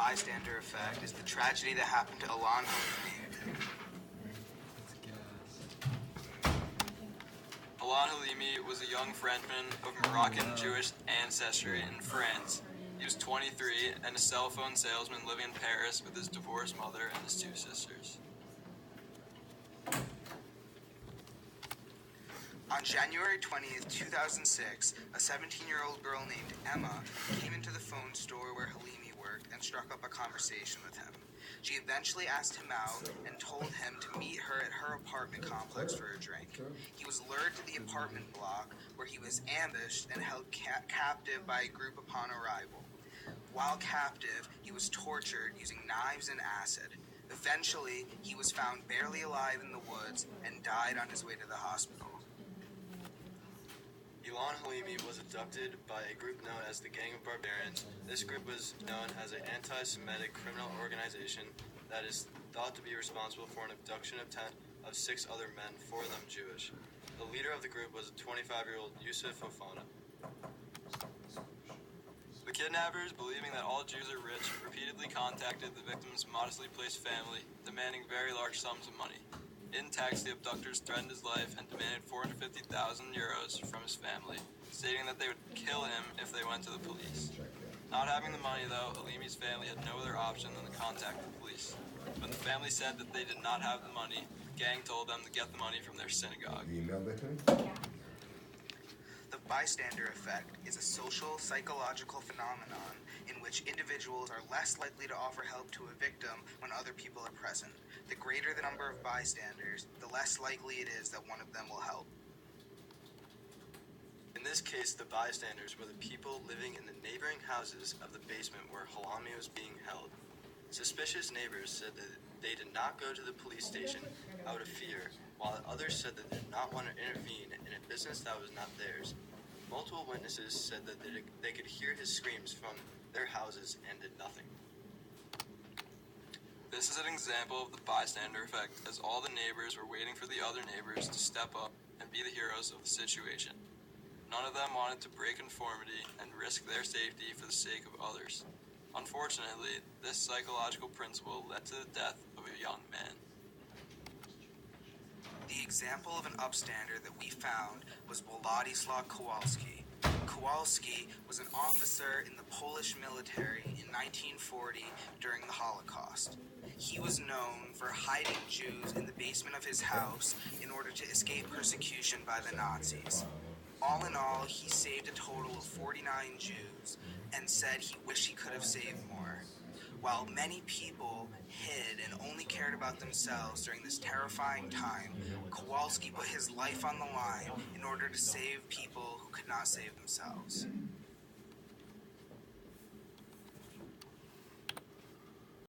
bystander effect is the tragedy that happened to Ilan Halimi. Ilan Halimi was a young Frenchman of Moroccan Jewish ancestry in France. He was 23 and a cell phone salesman living in Paris with his divorced mother and his 2 sisters. On January 20th, 2006, a 17-year-old girl named Emma came into the phone store where Halimi worked and struck up a conversation with him. She eventually asked him out and told him to meet her at her apartment complex for a drink. He was lured to the apartment block where he was ambushed and held captive by a group upon arrival. While captive, he was tortured using knives and acid. Eventually, he was found barely alive in the woods and died on his way to the hospital. Ilan Halimi was abducted by a group known as the Gang of Barbarians. This group was known as an anti-Semitic criminal organization that is thought to be responsible for an abduction of 6 other men, 4 of them Jewish. The leader of the group was a 25-year-old Yusuf Fofana. The kidnappers, believing that all Jews are rich, repeatedly contacted the victim's modestly placed family, demanding very large sums of money. In text, the abductors threatened his life and demanded 450,000 euros from his family, stating that they would kill him if they went to the police. Not having the money, though, Halimi's family had no other option than to contact the police. When the family said that they did not have the money, the gang told them to get the money from their synagogue. You emailed that to me? The bystander effect is a social, psychological phenomenon in which individuals are less likely to offer help to a victim when other people are present. The greater the number of bystanders, the less likely it is that one of them will help. In this case, the bystanders were the people living in the neighboring houses of the basement where Halimi was being held. Suspicious neighbors said that they did not go to the police station out of fear, while others said that they did not want to intervene in a business that was not theirs. Multiple witnesses said that they could hear his screams from their houses and did nothing. This is an example of the bystander effect, as all the neighbors were waiting for the other neighbors to step up and be the heroes of the situation. None of them wanted to break conformity and risk their safety for the sake of others. Unfortunately, this psychological principle led to the death of a young man. The example of an upstander that we found was Władysław Kowalski. Kowalski was an officer in the Polish military in 1940 during the Holocaust. He was known for hiding Jews in the basement of his house in order to escape persecution by the Nazis. All in all, he saved a total of 49 Jews and said he wished he could have saved more. While many people hid and only cared about themselves during this terrifying time, Kowalski put his life on the line in order to save people who could not save themselves.